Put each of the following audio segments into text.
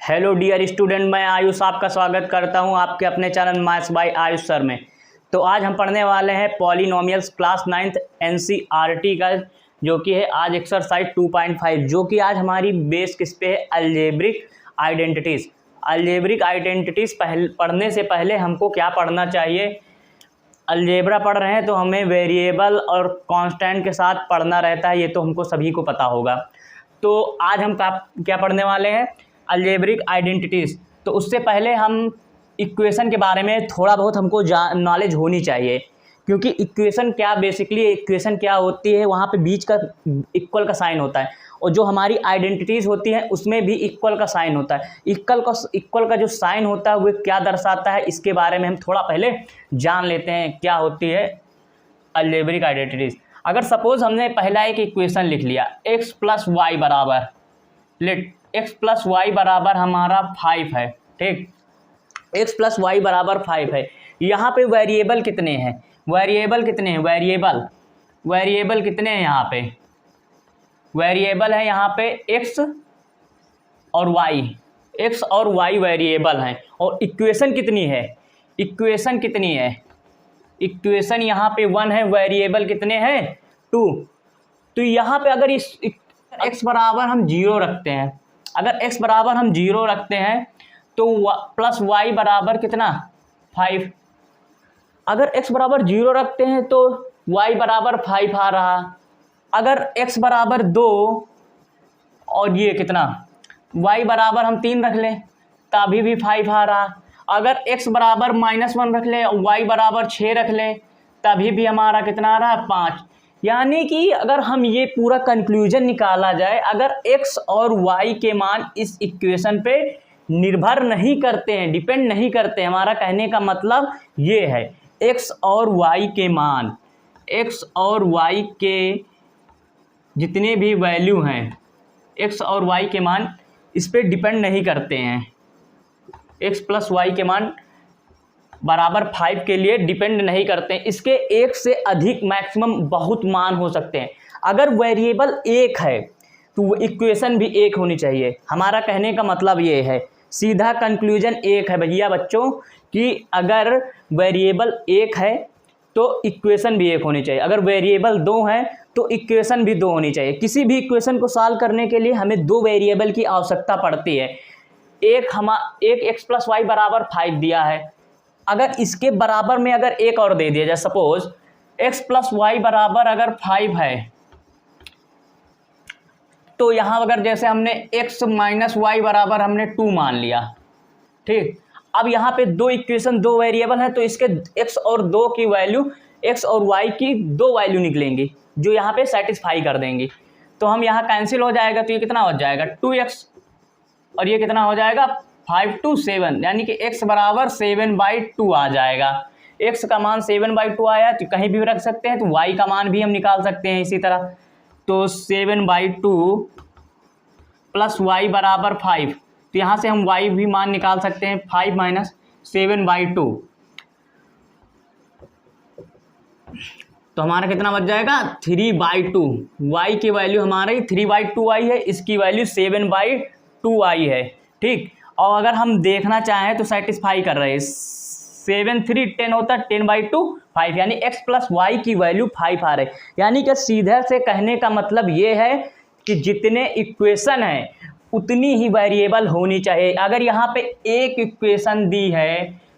Hello dear student, मैं आयुष आपका स्वागत करता हूं आपके अपने channel maths by Ayush sir में। तो आज हम पढ़ने वाले हैं पॉलिनोमियल्स क्लास 9th एनसीईआरटी का, जो कि है आज एक्सरसाइज 2.5, जो कि आज हमारी बेस किस पे है, अलजेब्रिक आइडेंटिटीज़। अलजेब्रिक आइडेंटिटीज़ पढ़ने से पहले हमको क्या पढ़ना चाहिए? अलजेब्रा पढ़ रहे हैं तो हमें वेरिएबल और कांस्टेंट के साथ पढ़ना रहता है, ये तो हमको सभी को पता होगा। तो आज हम क्या पढ़ने वाले हैं? Algebraic identities. तो उससे पहले हम इक्वेशन के बारे में थोड़ा बहुत हमको नॉलेज होनी चाहिए, क्योंकि इक्वेशन क्या बेसिकली इक्वेशन क्या होती है, वहाँ पे बीच का इक्वल का साइन होता है, और जो हमारी आइडेंटिटीज़ होती हैं उसमें भी इक्वल का साइन होता है। इक्वल का जो साइन होता है वो क्या दर्शाता है, इसके बारे में हम थोड़ा पहले जान लेते हैं क्या होती है अलजेब्रिक आइडेंटिटीज़। अगर सपोज हमने पहला एक इक्वेशन लिख लिया, x प्लस वाई बराबर, लेट x प्लस वाई बराबर हमारा 5 है, ठीक। x प्लस वाई बराबर 5 है। यहाँ पे वेरिएबल कितने हैं? वेरिएबल कितने हैं? वेरिएबल कितने हैं यहाँ पे? वेरिएबल है यहाँ पे x और y वेरिएबल हैं। और इक्वेशन कितनी है? इक्वेशन यहाँ पे 1 है, वेरिएबल कितने हैं? 2। तो यहाँ पे अगर इस x बराबर हम 0 रखते हैं, अगर x बराबर हम 0 रखते हैं तो प्लस y बराबर कितना? 5। अगर x बराबर 0 रखते हैं तो y बराबर 5 आ रहा। अगर x बराबर 2 और ये कितना, y बराबर हम 3 रख लें तभी भी 5 आ रहा। अगर x बराबर -1 रख लें और y बराबर 6 रख लें तभी भी हमारा कितना आ रहा है? 5। यानी कि अगर हम ये पूरा कंक्लूजन निकाला जाए, अगर x और y के मान इस इक्वेशन पे निर्भर नहीं करते हैं, डिपेंड नहीं करते हैं, हमारा कहने का मतलब ये है x और y के जितने भी वैल्यू हैं, x और y के मान इस पे डिपेंड नहीं करते हैं। x प्लस वाई के मान बराबर 5 के लिए डिपेंड नहीं करते हैं। इसके एक से अधिक मैक्सिमम बहुत मान हो सकते हैं। अगर वेरिएबल 1 है तो इक्वेशन भी 1 होनी चाहिए। हमारा कहने का मतलब ये है, सीधा कंक्लूजन 1 है भैया बच्चों, कि अगर वेरिएबल 1 है तो इक्वेशन भी 1 होनी चाहिए। अगर वेरिएबल 2 है तो इक्वेशन भी 2 होनी चाहिए। किसी भी इक्वेशन को सॉल्व करने के लिए हमें 2 वेरिएबल की आवश्यकता पड़ती है। एक x प्लस वाई बराबर 5 दिया है, अगर इसके बराबर में अगर एक और दे दिया जाए, सपोज x प्लस वाई बराबर अगर 5 है, तो यहाँ अगर जैसे हमने x माइनस वाई बराबर हमने 2 मान लिया, ठीक। अब यहाँ पे 2 इक्वेशन 2 वेरिएबल है, तो इसके x और 2 की वैल्यू, x और y की 2 वैल्यू निकलेंगी जो यहाँ पे सेटिस्फाई कर देंगी। तो हम यहाँ कैंसिल हो जाएगा, तो ये कितना हो जाएगा? 2x, और ये कितना हो जाएगा? 5 to 7, यानी कि x बराबर 7/2 आ जाएगा। x का मान 7/2 आया तो कहीं भी रख सकते हैं, तो y का मान भी हम निकाल सकते हैं इसी तरह। तो 7/2 प्लस y बराबर 5, तो यहाँ से हम y भी मान निकाल सकते हैं, 5 माइनस 7/2, तो हमारा कितना बच जाएगा? 3/2। y की वैल्यू हमारी 3/2 आई है, इसकी वैल्यू 7/2 आई है, ठीक। और अगर हम देखना चाहें तो सेटिस्फाई कर रहे हैं, 7 3 10 होता है, 10/2 5, यानी x प्लस वाई की वैल्यू 5 आ रही। यानी कि सीधे से कहने का मतलब ये है कि जितने इक्वेशन हैं उतनी ही वेरिएबल होनी चाहिए। अगर यहाँ पे एक इक्वेशन दी है,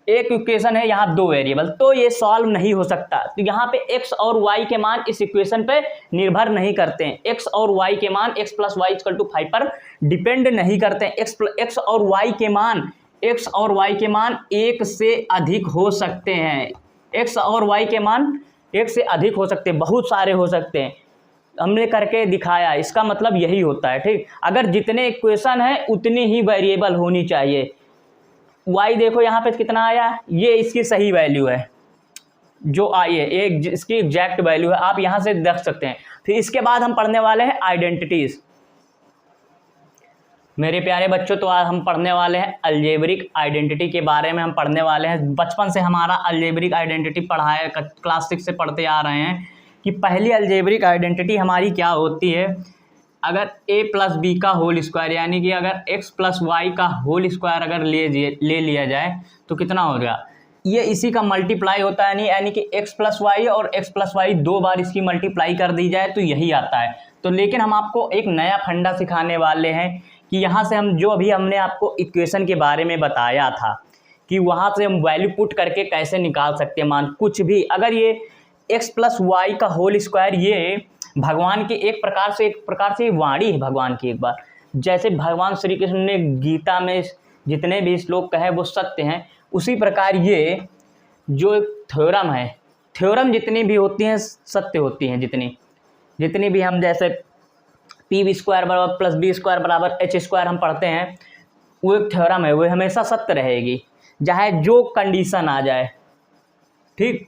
एक इक्वेशन है, यहाँ 2 वेरिएबल, तो ये सॉल्व नहीं हो सकता। तो यहाँ पे x और y के मान इस इक्वेशन पे निर्भर नहीं करते हैं। x और y के मान x plus Y equal to 5 पर डिपेंड नहीं करते हैं। x और y के मान 1 से अधिक हो सकते हैं। x और y के मान 1 से अधिक हो सकते हैं, बहुत सारे हो सकते हैं, हमने करके दिखाया। इसका मतलब यही होता है, ठीक। अगर जितने इक्वेशन हैं उतनी ही वेरिएबल होनी चाहिए। y देखो यहाँ पे कितना आया, ये इसकी सही वैल्यू है जो आई है, एक इसकी एग्जैक्ट वैल्यू है, आप यहाँ से देख सकते हैं। फिर इसके बाद हम पढ़ने वाले हैं आइडेंटिटीज। मेरे प्यारे बच्चों, तो आज हम पढ़ने वाले हैं अलजेब्रिक आइडेंटिटी के बारे में हम पढ़ने वाले हैं। बचपन से हमारा अलजेब्रिक आइडेंटिटी पढ़ाया, क्लास 6 से पढ़ते आ रहे हैं कि पहली अलजेब्रिक आइडेंटिटी हमारी क्या होती है। अगर a प्लस बी का होल स्क्वायर यानी कि अगर x प्लस वाई का होल स्क्वायर अगर ले लिया जाए तो कितना हो गया, ये इसी का मल्टीप्लाई होता है, नहीं यानी कि x प्लस वाई और x प्लस वाई 2 बार इसकी मल्टीप्लाई कर दी जाए तो यही आता है। तो लेकिन हम आपको एक नया फंडा सिखाने वाले हैं कि यहाँ से हम जो अभी हमने आपको इक्वेशन के बारे में बताया था कि वहाँ से हम वैल्यू पुट करके कैसे निकाल सकते हैं मान कुछ भी। अगर ये x प्लस वाई का होल स्क्वायर ये भगवान की एक प्रकार से वाणी है भगवान की, एक बार जैसे भगवान श्री कृष्ण ने गीता में जितने भी श्लोक कहे वो सत्य हैं, उसी प्रकार ये जो एक थ्योरम है, थ्योरम जितनी भी होती हैं सत्य होती हैं, जितनी भी हम जैसे पी स्क्वायर बराबर प्लस बी स्क्वायर बराबर एच स्क्वायर हम पढ़ते हैं, वो एक थ्योरम है, वो हमेशा सत्य रहेगी चाहे जो कंडीशन आ जाए। ठीक,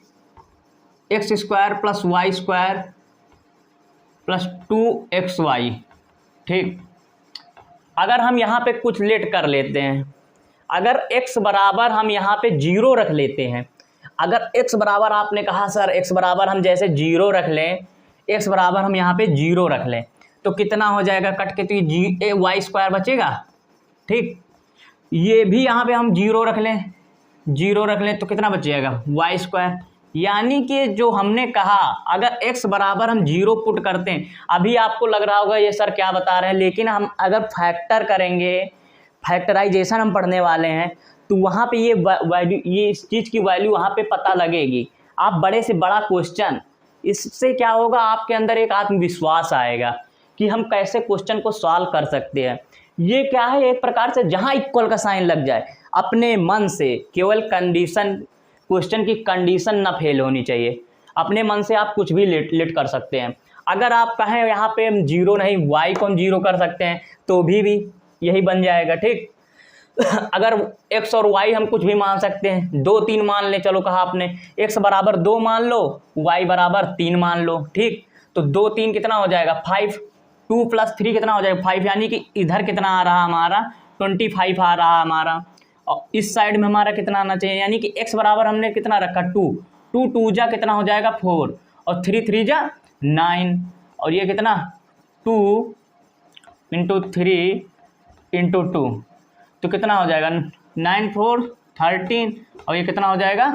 X square plus Y square plus 2xy। ठीक, अगर हम यहाँ पे कुछ लेट कर लेते हैं, अगर x बराबर हम यहाँ पे 0 रख लेते हैं, अगर x बराबर आपने कहा सर x बराबर हम जैसे 0 रख लें, x बराबर हम यहाँ पे 0 रख लें तो कितना हो जाएगा कट के, तो ये वाई स्क्वायर बचेगा। ठीक, ये भी यहाँ पे हम 0 रख लें तो कितना बच जाएगा वाई स्क्वायर। यानी कि जो हमने कहा अगर x बराबर हम 0 पुट करते हैं, अभी आपको लग रहा होगा ये सर क्या बता रहे हैं, लेकिन हम अगर फैक्टर करेंगे, फैक्टराइजेशन हम पढ़ने वाले हैं तो वहाँ पे ये वैल्यू, ये इस चीज़ की वैल्यू वहाँ पे पता लगेगी। आप बड़े से बड़ा क्वेश्चन, इससे क्या होगा आपके अंदर एक आत्मविश्वास आएगा कि हम कैसे क्वेश्चन को सॉल्व कर सकते हैं। ये क्या है, एक प्रकार से जहाँ इक्वल का साइन लग जाए अपने मन से, केवल कंडीशन, क्वेश्चन की कंडीशन ना फेल होनी चाहिए, अपने मन से आप कुछ भी लेट कर सकते हैं। अगर आप कहें यहाँ पे हम 0 नहीं y को हम 0 कर सकते हैं तो भी यही बन जाएगा। ठीक, अगर x और y हम कुछ भी मान सकते हैं, 2 3 मान लें, चलो कहा आपने x बराबर 2 मान लो, y बराबर 3 मान लो। ठीक, तो 2 3 कितना हो जाएगा 5, 2 प्लस 3 कितना हो जाएगा 5, यानी कि इधर कितना आ रहा हमारा 25 आ रहा हमारा, और इस साइड में हमारा कितना आना चाहिए, यानी कि x बराबर हमने कितना रखा 2, 2 2 जा कितना हो जाएगा 4 और 3 3 जा 9, और ये कितना 2 इंटू 3 इंटू 2 तो कितना हो जाएगा 9 4 13, और ये कितना हो जाएगा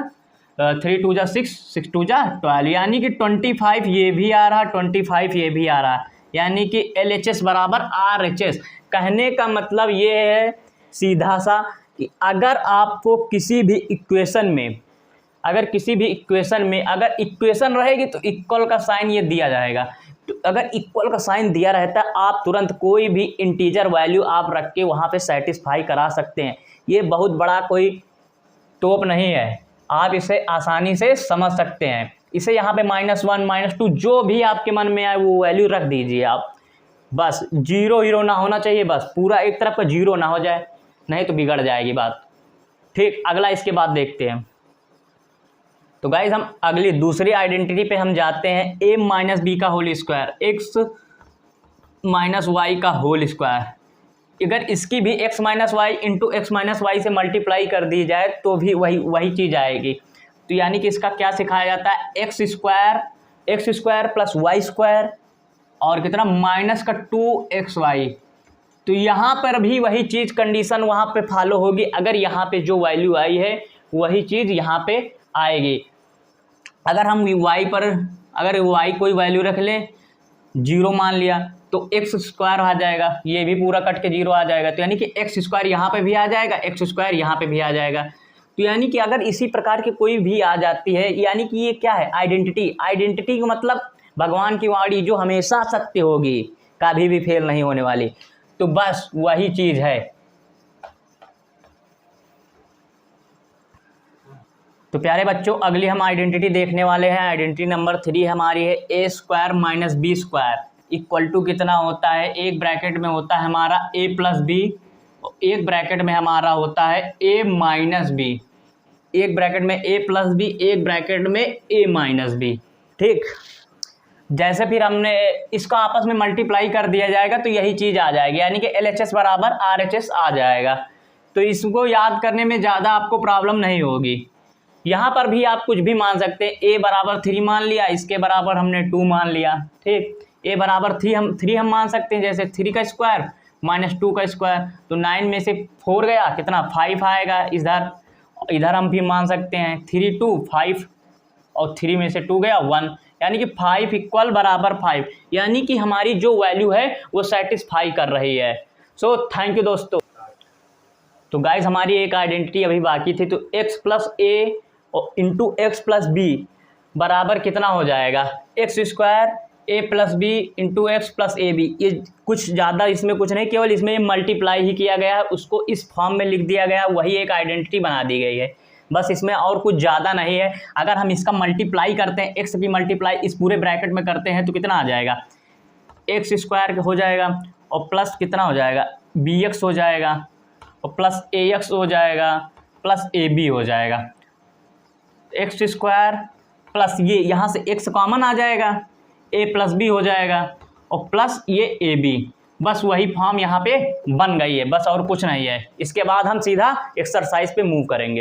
3 2 जा 6 6 2 जा 12, यानी कि 25 ये भी आ रहा, 25 ये भी आ रहा, यानी कि LHS बराबर RHS। कहने का मतलब ये है सीधा सा कि अगर आपको किसी भी इक्वेशन में, अगर इक्वेशन रहेगी तो इक्वल का साइन ये दिया जाएगा। तो अगर इक्वल का साइन दिया रहता है आप तुरंत कोई भी इंटीजर वैल्यू आप रख के वहाँ पे सेटिस्फाई करा सकते हैं। ये बहुत बड़ा कोई टॉप नहीं है, आप इसे आसानी से समझ सकते हैं। इसे यहाँ पे -1 -2 जो भी आपके मन में आए वो वैल्यू रख दीजिए आप, बस 0 ना होना चाहिए, बस पूरा एक तरफ का 0 ना हो जाए, नहीं तो बिगड़ जाएगी बात। ठीक, अगला इसके बाद देखते हैं। तो गाइज हम अगली दूसरी आइडेंटिटी पे हम जाते हैं, a माइनस बी का whole square, x minus Y का होल स्क्वायर। अगर इसकी भी x minus Y into X minus Y से मल्टीप्लाई कर दी जाए तो भी वही चीज़ आएगी। तो यानी कि इसका क्या सिखाया जाता है, X square plus Y square और कितना माइनस का 2xy। तो यहाँ पर भी वही चीज़ कंडीशन वहाँ पे फॉलो होगी, अगर यहाँ पे जो वैल्यू आई है वही चीज़ यहाँ पे आएगी। अगर हम अगर y कोई वैल्यू रख लें 0 मान लिया तो एक्स स्क्वायर आ जाएगा, ये भी पूरा कट के 0 आ जाएगा, तो यानी कि एक्स स्क्वायर यहाँ पे भी आ जाएगा, एक्स स्क्वायर यहाँ पे भी आ जाएगा। तो यानी कि अगर इसी प्रकार की कोई भी आ जाती है, यानी कि ये क्या है आइडेंटिटी का मतलब भगवान की वाणी जो हमेशा सत्य होगी, कभी भी फेल नहीं होने वाली, तो बस वही चीज़ है। तो प्यारे बच्चों अगली हम आइडेंटिटी देखने वाले हैं। आइडेंटिटी नंबर 3 हमारी है a square minus B square equal to कितना होता है, एक ब्रैकेट में होता है हमारा a प्लस बी, एक ब्रैकेट में हमारा होता है a माइनस बी, एक ब्रैकेट में a प्लस बी, एक ब्रैकेट में a माइनस बी। ठीक, जैसे फिर हमने इसका आपस में मल्टीप्लाई कर दिया जाएगा तो यही चीज़ आ जाएगी, यानी कि LHS बराबर RHS आ जाएगा। तो इसको याद करने में ज़्यादा आपको प्रॉब्लम नहीं होगी। यहाँ पर भी आप कुछ भी मान सकते हैं, a बराबर 3 मान लिया, इसके बराबर हमने 2 मान लिया। ठीक, ए बराबर थ्री हम मान सकते हैं, जैसे 3 का स्क्वायर माइनस 2 का स्क्वायर, तो 9 में से 4 गया कितना 5 आएगा। इधर हम भी मान सकते हैं 3 2 5 और 3 में से 2 गया 1, यानी कि 5 इक्वल बराबर 5, यानी कि हमारी जो वैल्यू है वो सेटिस्फाई कर रही है। सो थैंक यू दोस्तों। तो गाइज हमारी एक आइडेंटिटी अभी बाकी थी, तो x plus A into X plus B बराबर कितना हो जाएगा, X square A plus B into X plus A B. ये कुछ ज़्यादा इसमें कुछ नहीं, केवल इसमें मल्टीप्लाई ही किया गया है, उसको इस फॉर्म में लिख दिया गया, वही एक आइडेंटिटी बना दी गई है, बस इसमें और कुछ ज़्यादा नहीं है। अगर हम इसका मल्टीप्लाई करते हैं, एक्स की मल्टीप्लाई इस पूरे ब्रैकेट में करते हैं तो कितना आ जाएगा, एक्स स्क्वायर हो जाएगा और प्लस कितना हो जाएगा बी एक्स हो जाएगा और प्लस ए एक्स हो जाएगा प्लस ए बी हो जाएगा। एक्स स्क्वायर प्लस ये यहाँ से एक्स कॉमन आ जाएगा, ए प्लस बी हो जाएगा और प्लस ये ए बी, बस वही फॉर्म यहाँ पे बन गई है, बस और कुछ नहीं है। इसके बाद हम सीधा एक्सरसाइज पे मूव करेंगे।